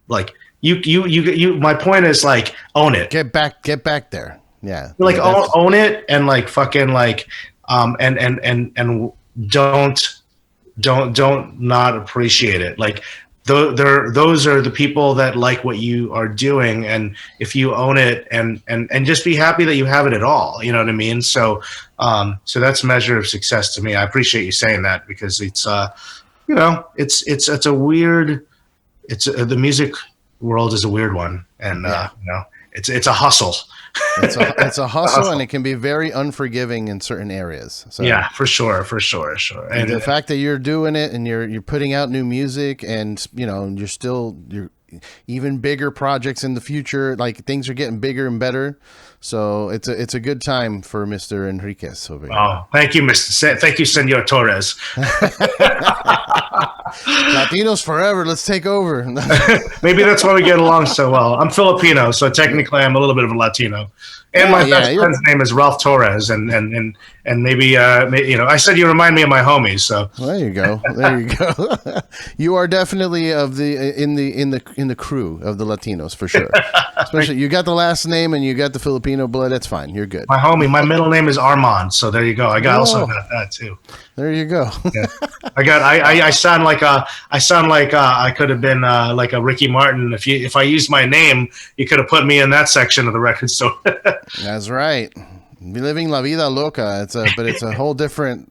Speaker 2: like, you my point is, like, own it.
Speaker 1: Get back there. Yeah.
Speaker 2: Like, own it, and like fucking like and don't not appreciate it. Like, those are the people that like what you are doing, and if you own it and just be happy that you have it at all, you know what I mean? So that's a measure of success to me. I appreciate you saying that, because it's it's a weird, the music world is a weird one, and it's a hustle.
Speaker 1: It's a hustle, and it can be very unforgiving in certain areas. So
Speaker 2: yeah, for sure.
Speaker 1: And the fact that you're doing it, and you're putting out new music, and you're even bigger projects in the future. Like, things are getting bigger and better. So it's a good time for Mr. Enriquez over here.
Speaker 2: Oh, thank you, thank you, Senor Torres.
Speaker 1: Latinos forever. Let's take over.
Speaker 2: Maybe that's why we get along so well. I'm Filipino, so technically I'm a little bit of a Latino. And my best friend's name is Ralph Torres, and maybe I said you remind me of my homies. So
Speaker 1: there you go. You are definitely in the crew of the Latinos, for sure. Especially you got the last name and you got the Filipino blood. That's fine. You're good.
Speaker 2: My homie. My middle name is Armand. So there you go. Also got that too.
Speaker 1: There you go.
Speaker 2: Yeah. I sound like I could have been like a Ricky Martin. If I used my name, you could have put me in that section of the record store.
Speaker 1: That's right. Be living la vida loca. But it's a whole different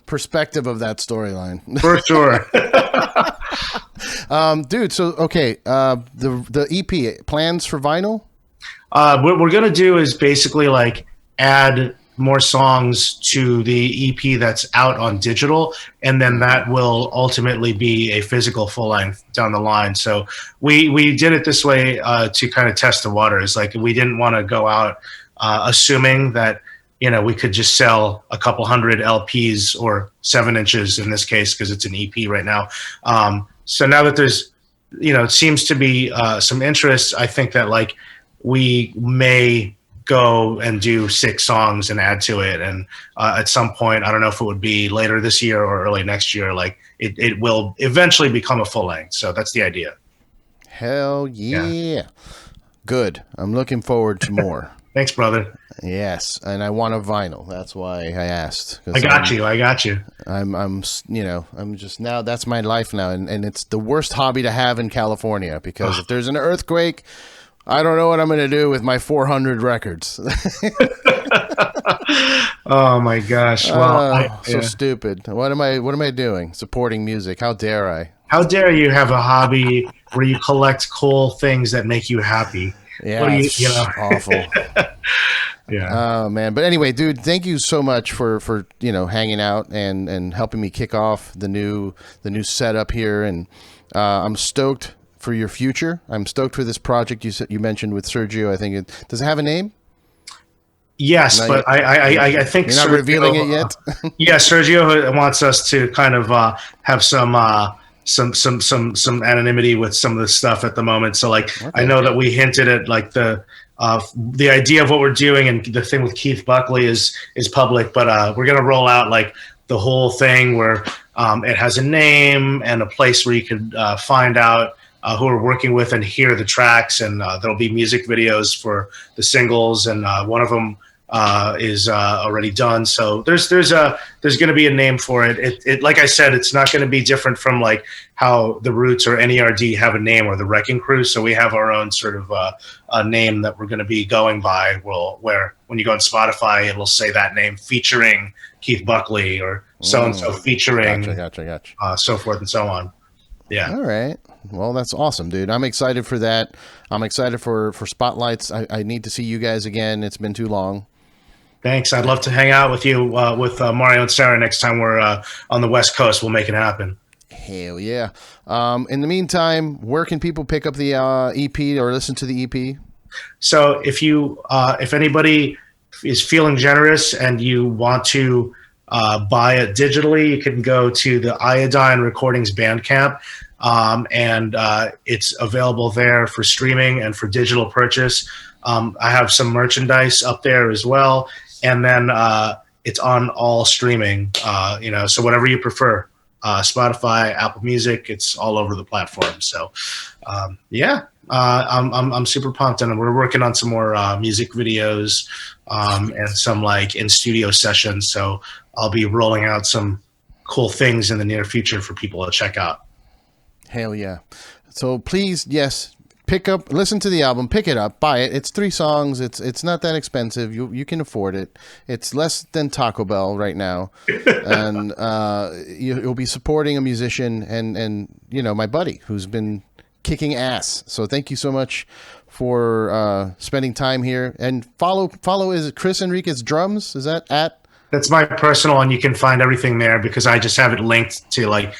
Speaker 1: perspective of that storyline.
Speaker 2: For sure.
Speaker 1: Dude. So okay. The EP plans for vinyl.
Speaker 2: What we're gonna do is basically like add more songs to the EP that's out on digital, and then that will ultimately be a physical full length down the line. So we did it this way to kind of test the waters. Like, we didn't want to go out assuming that we could just sell a couple hundred LPs or 7 inches in this case, because it's an EP right now. So now that there's it seems to be some interest, I think that like we may go and do 6 songs and add to it, and at some point, I don't know if it would be later this year or early next year, like it will eventually become a full length. So that's the idea.
Speaker 1: Hell yeah. Good. I'm looking forward to more.
Speaker 2: Thanks, brother.
Speaker 1: Yes, and I want a vinyl. That's why I asked.
Speaker 2: I got you.
Speaker 1: I'm just now. That's my life now, and it's the worst hobby to have in California, because if there's an earthquake, I don't know what I'm going to do with my 400 records.
Speaker 2: Oh my gosh! Well,
Speaker 1: so stupid. What am I doing? Supporting music? How dare I?
Speaker 2: how dare you have a hobby where you collect cool things that make you happy?
Speaker 1: Yeah,
Speaker 2: What do
Speaker 1: it's
Speaker 2: you know?
Speaker 1: awful.
Speaker 2: Yeah.
Speaker 1: Oh man, but anyway, dude, thank you so much for hanging out and helping me kick off the new setup here, and I'm stoked for your future. I'm stoked for this project you mentioned with Sergio. I think does it have a name?
Speaker 2: Yes,
Speaker 1: No,
Speaker 2: but I think
Speaker 1: you're not
Speaker 2: Sergio,
Speaker 1: revealing it yet.
Speaker 2: yeah, Sergio wants us to kind of have some anonymity with some of the stuff at the moment. So like,
Speaker 1: Okay.
Speaker 2: I know that we hinted at like the idea of what we're doing, and the thing with Keith Buckley is public, but we're gonna roll out like the whole thing where it has a name and a place where you can find out who we're working with and hear the tracks, and there'll be music videos for the singles, and one of them is already done. So there's going to be a name for it. It like I said, it's not going to be different from like how the Roots or NERD have a name, or the Wrecking Crew. So we have our own sort of a name that we're going to be going by. Where when you go on Spotify, it'll say that name featuring Keith Buckley or so and so featuring,
Speaker 1: Gotcha.
Speaker 2: So forth and so on. Yeah.
Speaker 1: All right. Well, that's awesome, dude. I'm excited for that. I'm excited for Spotlights. I need to see you guys again. It's been too long.
Speaker 2: Thanks. I'd love to hang out with you with Mario and Sarah next time we're on the West Coast. We'll make it happen.
Speaker 1: Hell yeah. In the meantime, where can people pick up the EP or listen to the EP?
Speaker 2: So if anybody is feeling generous and you want to buy it digitally, you can go to the Iodine Recordings Bandcamp, and it's available there for streaming and for digital purchase. I have some merchandise up there as well. And then it's on all streaming, so whatever you prefer, Spotify, Apple Music, it's all over the platform. So, I'm super pumped, and we're working on some more music videos and some like in studio sessions. So I'll be rolling out some cool things in the near future for people to check out.
Speaker 1: Hell yeah. So please, yes, listen to the album, pick it up, buy it. It's 3 songs. It's not that expensive. You can afford it. It's less than Taco Bell right now. And you'll be supporting a musician and my buddy who's been kicking ass. So thank you so much for spending time here. And follow is it Chris Enriquez Drums? Is that at?
Speaker 2: That's my personal, and you can find everything there because I just have it linked to like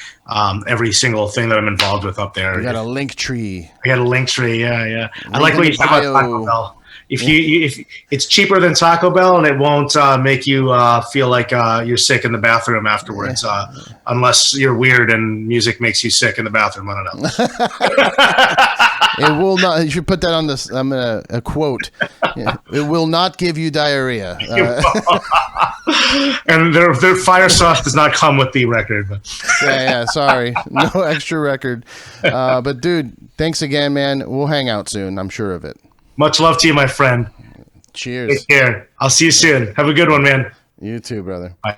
Speaker 2: every single thing that I'm involved with up there.
Speaker 1: You got a link tree.
Speaker 2: I got a link tree. Yeah. I like what you said about Taco Bell. If it's cheaper than Taco Bell, and it won't make you feel like you're sick in the bathroom afterwards, unless you're weird and music makes you sick in the bathroom. I don't know.
Speaker 1: It will not. You should put that on this. I'm gonna a quote. Yeah, it will not give you diarrhea.
Speaker 2: And their fire sauce does not come with the record. But.
Speaker 1: Yeah. Sorry, no extra record. But dude, thanks again, man. We'll hang out soon. I'm sure of it.
Speaker 2: Much love to you, my friend.
Speaker 1: Cheers.
Speaker 2: Take care. I'll see you soon. Have a good one, man.
Speaker 1: You too, brother.
Speaker 2: Bye.